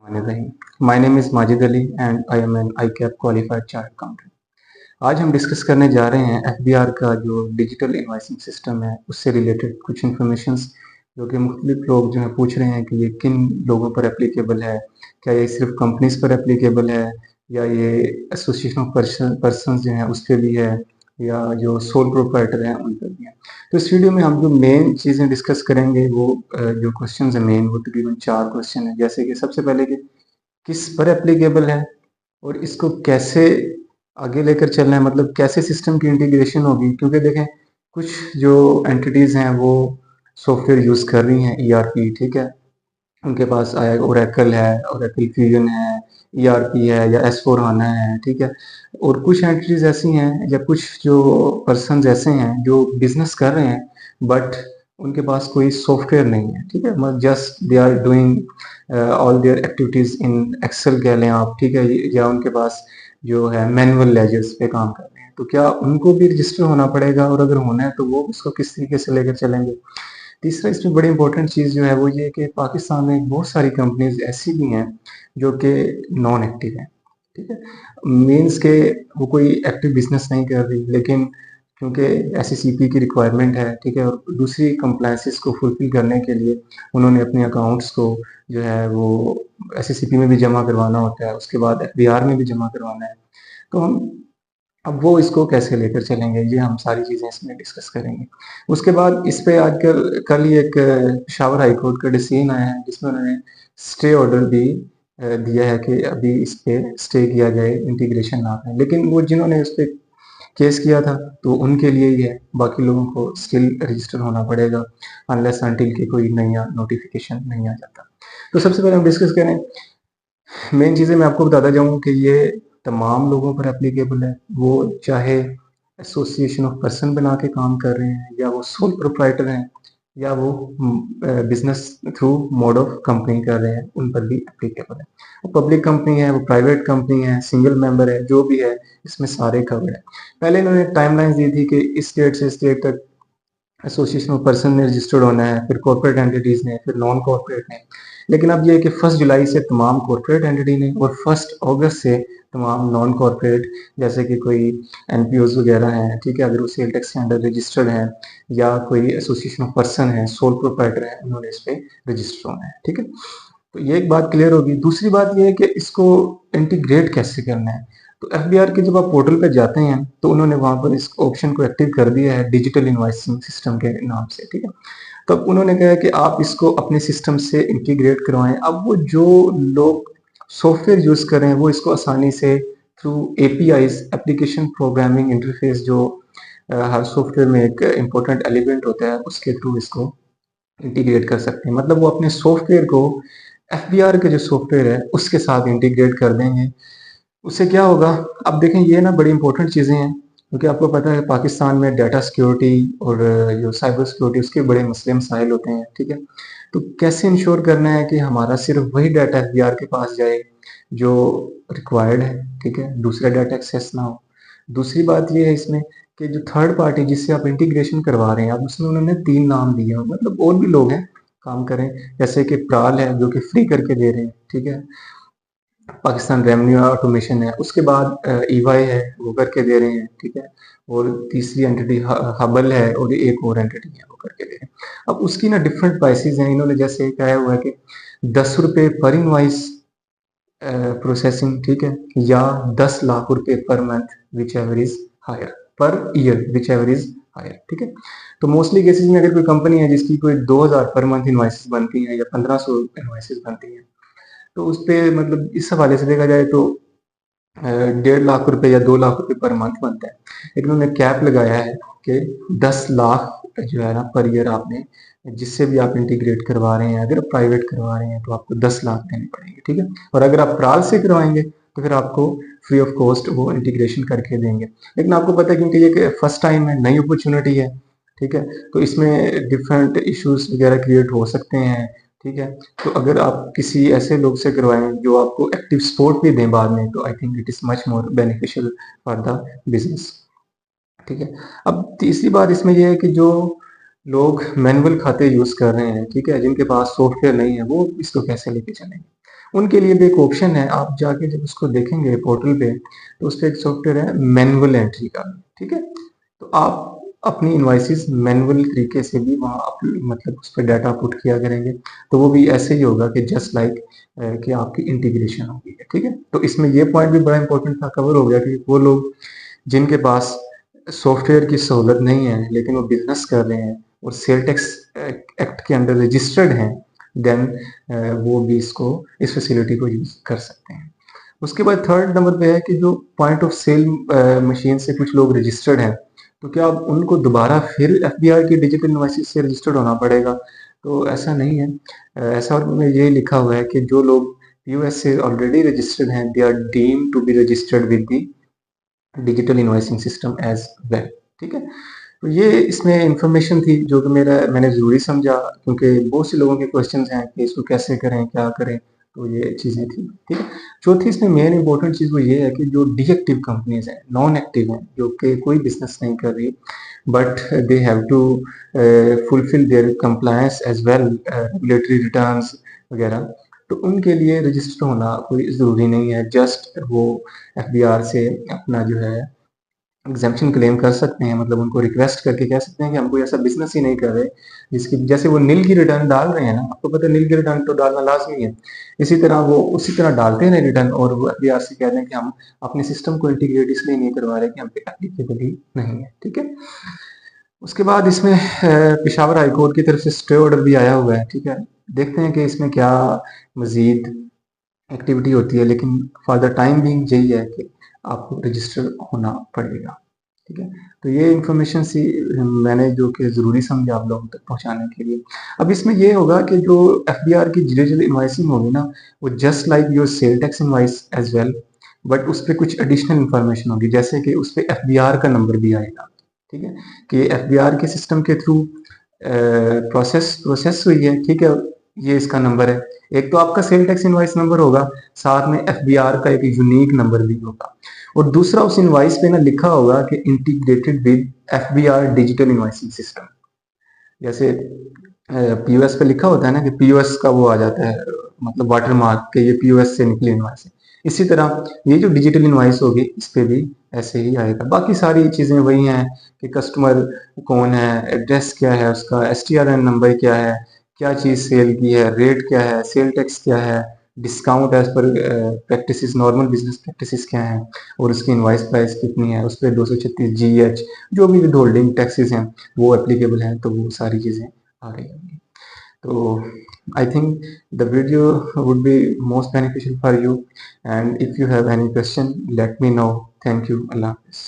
Bismillahirrahmanirrahim. My name is Majid Ali and I am an ICAP qualified chartered accountant. आज हम discuss करने जा रहे हैं एफबीआर का जो डिजिटल इनवॉइसिंग सिस्टम है उससे रिलेटेड कुछ इन्फॉर्मेशंस जो कि मुख्तलिफ लोग जो है पूछ रहे हैं कि ये किन लोगों पर एप्लीकेबल है, क्या ये सिर्फ कंपनीज पर एप्लीकेबल है या ये एसोसिएशन ऑफ पर्सन जो है उस पर भी है या जो सोल प्रोप्राइटर हैं उन पर भी है। तो इस वीडियो में हम जो मेन चीज़ें डिस्कस करेंगे वो जो क्वेश्चंस हैं मेन वो तकरीबन 4 क्वेश्चन है। जैसे कि सबसे पहले कि किस पर एप्लीकेबल है और इसको कैसे आगे लेकर चलना है, मतलब कैसे सिस्टम की इंटीग्रेशन होगी, क्योंकि देखें कुछ जो एंटिटीज़ हैं वो सॉफ्टवेयर यूज़ कर रही हैं ईआरपी, ठीक है, उनके पास आया ओरेकल है, ओरेकल फ्यूजन है, ईआरपी है या एस4 हाना है, ठीक है। और कुछ एंटिटीज ऐसी हैं या कुछ जो पर्सन्स ऐसे हैं जो बिजनेस कर रहे हैं बट उनके पास कोई सॉफ्टवेयर नहीं है, ठीक है, मतलब just they are doing all their activities in Excel कह लें आप, ठीक है, या उनके पास जो है मैनुअल लेजर्स पे काम कर रहे हैं, तो क्या उनको भी रजिस्टर होना पड़ेगा और अगर होना है तो वो उसको किस तरीके से लेकर चलेंगे। तीसरा इसमें बड़ी इंपॉर्टेंट चीज़ जो है वो ये है कि पाकिस्तान में बहुत सारी कंपनीज ऐसी भी हैं जो कि नॉन एक्टिव हैं, ठीक है, मीन्स के वो कोई एक्टिव बिजनेस नहीं कर रही, लेकिन क्योंकि एससीसीपी की रिक्वायरमेंट है, ठीक है, और दूसरी कंप्लायंसेस को फुलफिल करने के लिए उन्होंने अपने अकाउंट्स को जो है वो एससीसीपी में भी जमा करवाना होता है, उसके बाद एफबीआर में भी जमा करवाना है। तो हम अब वो इसको कैसे लेकर चलेंगे, ये हम सारी चीज़ें इसमें डिस्कस करेंगे। उसके बाद इस पे आजकल कल ही एक पेशावर हाई कोर्ट का डिसीजन आया है जिसमें उन्होंने स्टे ऑर्डर भी दिया है कि अभी इस पे स्टे किया जाए, इंटीग्रेशन ना करें, लेकिन वो जिन्होंने उस पे केस किया था तो उनके लिए ही है, बाकी लोगों को स्टिल रजिस्टर होना पड़ेगा अनलेस अनटिल कि कोई नया नोटिफिकेशन नहीं आ जाता। तो सबसे पहले हम डिस्कस करें, मेन चीज़ें मैं आपको बताता जाऊँ कि ये तमाम लोगों पर एप्लीकेबल है, वो चाहे एसोसिएशन ऑफ पर्सन बना के काम कर रहे हैं या वो सोल प्रोप्राइटर हैं या वो business through mode of company कर रहे हैं, उन पर भी एप्लीकेबल है। वो पब्लिक कंपनी है, वो प्राइवेट कंपनी है, सिंगल मेंबर है, जो भी है इसमें सारे कवर है। पहले इन्होंने टाइमलाइंस दी थी कि इस डेट से इस डेट तक एसोसिएशन ऑफ पर्सन ने रजिस्टर्ड होना है, फिर कॉर्पोरेट एंटिटीज ने, फिर नॉन कॉर्पोरेट ने, लेकिन अब ये है कि 1 जुलाई से तमाम कॉर्पोरेट एंटिटी ने और 1 अगस्त से तमाम नॉन कॉर्पोरेट जैसे कि कोई एनपीओज वगैरह हैं, ठीक है, अगर वो सेल टैक्स के अंडर रजिस्टर्ड हैं या कोई एसोसिएशन ऑफ पर्सन है, सोल प्रोप्राइटर है, उन्होंने इस पे रजिस्टर होना है, ठीक है। तो ये एक बात क्लियर होगी। दूसरी बात ये है कि इसको इंटीग्रेट कैसे करना है। तो एफबीआर के जब आप पोर्टल पे जाते हैं तो उन्होंने वहां पर इस ऑप्शन को एक्टिव कर दिया है डिजिटल इनवॉइसिंग सिस्टम के नाम से, ठीक है। तब उन्होंने कहा कि आप इसको अपने सिस्टम से इंटीग्रेट करवाएं। अब वो जो लोग सॉफ्टवेयर यूज कर रहे हैं वो इसको आसानी से through APIs, application programming interface, जो हर सॉफ्टवेयर में एक इम्पोर्टेंट एलिमेंट होता है, उसके थ्रू इसको इंटीग्रेट कर सकते हैं। मतलब वो अपने सॉफ्टवेयर को एफबीआर के जो सॉफ्टवेयर है उसके साथ इंटीग्रेट कर देंगे। उससे क्या होगा, अब देखें ये ना बड़ी इंपॉर्टेंट चीज़ें हैं क्योंकि आपको पता है पाकिस्तान में डाटा सिक्योरिटी और जो साइबर सिक्योरिटी उसके बड़े मसले मसाइल होते हैं, ठीक है। तो कैसे इंश्योर करना है कि हमारा सिर्फ वही डाटा एफबीआर के पास जाए जो रिक्वायर्ड है, ठीक है, दूसरा डाटा एक्सेस ना हो। दूसरी बात ये है इसमें कि जो थर्ड पार्टी जिससे आप इंटीग्रेशन करवा रहे हैं, अब उसमें उन्होंने 3 नाम दिए हैं, मतलब और भी लोग हैं काम करें, जैसे कि प्राल है जो कि फ्री करके दे रहे हैं, ठीक है, पाकिस्तान रेवेन्यू ऑटोमेशन है, उसके बाद ईवाई है वो करके दे रहे हैं, ठीक है, और तीसरी एंटिटी हबल है और एक और एंटिटी है वो करके दे रहे हैं। अब उसकी ना डिफरेंट प्राइसेस हैं, इन्होंने जैसे कहा हुआ है कि 10 रुपए पर इनवाइस प्रोसेसिंग, ठीक है, या 10 लाख रुपए per month whichever is higher, per year whichever is higher, ठीक है। तो मोस्टली केसेस में अगर कोई कंपनी है जिसकी कोई 2000 पर मंथ इनवाइसेस बनती हैं या 1500 इनवाइसेस बनती हैं, तो उस पे मतलब इस हवाले से देखा जाए तो 1.5 लाख रुपए या 2 लाख रुपए पर मंथ बनता है, लेकिन उन्होंने कैप लगाया है कि 10 लाख जो है ना पर ईयर आपने जिससे भी आप इंटीग्रेट करवा रहे हैं, अगर प्राइवेट करवा रहे हैं तो आपको 10 लाख देने पड़ेंगे, ठीक है, और अगर आप प्राल से करवाएंगे तो फिर आपको फ्री ऑफ कॉस्ट वो इंटीग्रेशन करके देंगे। लेकिन आपको पता है क्योंकि ये फर्स्ट टाइम है, नई अपॉर्चुनिटी है, ठीक है, तो इसमें डिफरेंट इश्यूज वगैरह क्रिएट हो सकते हैं, ठीक है। तो अगर आप किसी ऐसे लोग से करवाएं जो आपको एक्टिव सपोर्ट भी दें बाद में, तो I think it is much more beneficial for the business, ठीक है। अब तीसरी बात इसमें यह है कि जो लोग मैनुअल खाते यूज कर रहे हैं, ठीक है, जिनके पास सॉफ्टवेयर नहीं है, वो इसको कैसे लेके चलेंगे। उनके लिए भी एक ऑप्शन है, आप जाके जब उसको देखेंगे पोर्टल पे तो उस पे एक सॉफ्टवेयर है मैनुअल एंट्री का, ठीक है। तो आप अपनी इनवॉइसेस मैनुअल तरीके से भी वहाँ मतलब उस पर डाटा पुट किया करेंगे, तो वो भी ऐसे ही होगा कि जस्ट लाइक कि आपकी इंटीग्रेशन होगी, ठीक है। तो इसमें ये पॉइंट भी बड़ा इंपॉर्टेंट था, कवर हो गया कि वो लोग जिनके पास सॉफ्टवेयर की सहूलत नहीं है लेकिन वो बिजनेस कर रहे हैं और सेल टैक्स एक्ट के अंडर रजिस्टर्ड हैं, देन वो भी इसको इस फैसिलिटी को यूज कर सकते हैं। उसके बाद थर्ड नंबर पे है कि जो पॉइंट ऑफ सेल मशीन से कुछ लोग रजिस्टर्ड हैं, तो क्या अब उनको दोबारा फिर एफबीआर की डिजिटल इनवॉइसेस से रजिस्टर्ड होना पड़ेगा? तो ऐसा नहीं है। ऐसा में ये लिखा हुआ है कि जो लोग पीओएस से ऑलरेडी रजिस्टर्ड हैं, they are deemed to be registered with the digital invoicing system as well, ठीक है। तो ये इसमें इंफॉर्मेशन थी जो कि मैंने ज़रूरी समझा, क्योंकि बहुत से लोगों के क्वेश्चंस हैं कि इसको कैसे करें, क्या करें, तो ये चीज़ें थी, ठीक है। चौथी इसमें मेन इंपॉर्टेंट चीज़ वो ये है कि जो डीएक्टिव कंपनीज हैं, नॉन एक्टिव हैं, जो कि कोई बिजनेस नहीं कर रही, but they have to fulfil their compliance as well, regulatory returns वगैरह, तो उनके लिए रजिस्टर होना कोई ज़रूरी नहीं है। जस्ट वो एफबीआर से अपना जो है एग्जाम्पशन क्लेम कर सकते हैं, मतलब उनको रिक्वेस्ट करके कह सकते हैं कि हम कोई ऐसा बिजनेस ही नहीं कर रहे जिसकी, जैसे वो नील की रिटर्न डाल रहे हैं ना, आपको पता है नील की रिटर्न तो डालना लाजमी है, इसी तरह वो उसी तरह डालते हैं रिटर्न, और वो एफबीआर से कह रहे हैं कि हम अपने सिस्टम को इंटीग्रेट इसलिए नहीं करवा रहे कि हम पे एप्लीकेबल ही नहीं है, ठीक है। उसके बाद इसमें पेशावर हाईकोर्ट की तरफ से स्टे ऑर्डर भी आया हुआ है, ठीक है। देखते हैं कि इसमें क्या मजीद एक्टिविटी होती है, लेकिन फॉर द टाइम बिंग यही है कि आपको रजिस्टर होना पड़ेगा, ठीक है। तो ये इन्फॉर्मेशन सी मैंने जो कि ज़रूरी समझा आप लोगों तक पहुंचाने के लिए। अब इसमें ये होगा कि जो एफबीआर की डिजिटल इनवॉइसिंग होगी ना, वो just like your sale tax invoice as well, but उस पर कुछ एडिशनल इन्फॉर्मेशन होगी, जैसे कि उस पर एफबीआर का नंबर भी आएगा, ठीक है, कि एफबीआर के सिस्टम के थ्रू प्रोसेस हुई है, ठीक है, ये इसका नंबर है। एक तो आपका सेल टैक्स इनवॉइस नंबर होगा, साथ में एफबीआर का एक यूनिक नंबर भी होगा, और दूसरा उस इनवॉइस पे ना लिखा होगा कि integrated with FBR digital invoicing system. जैसे पीओएस पे लिखा होता है ना कि पीओएस का वो आ जाता है, मतलब वाटर मार्क के ये पीओएस से निकली इनवॉइस है, इसी तरह ये जो डिजिटल इनवॉइस होगी इस पे भी ऐसे ही आएगा। बाकी सारी चीजें वही हैं कि कस्टमर कौन है, एड्रेस क्या है उसका, एसटीआरएन नंबर क्या है, क्या चीज सेल की है, रेट क्या है, सेल टैक्स क्या है, discount as per practice, normal business practice क्या है, और उसकी इनवॉइस प्राइस कितनी है, उस पर 236 जीएच जो भी विद होल्डिंग टैक्सेस हैं वो एप्लीकेबल हैं, तो वो सारी चीजें आ रही होंगी। तो I think the video would be most beneficial for you, and if you have any question let me know. Thank you. Allah Hafiz.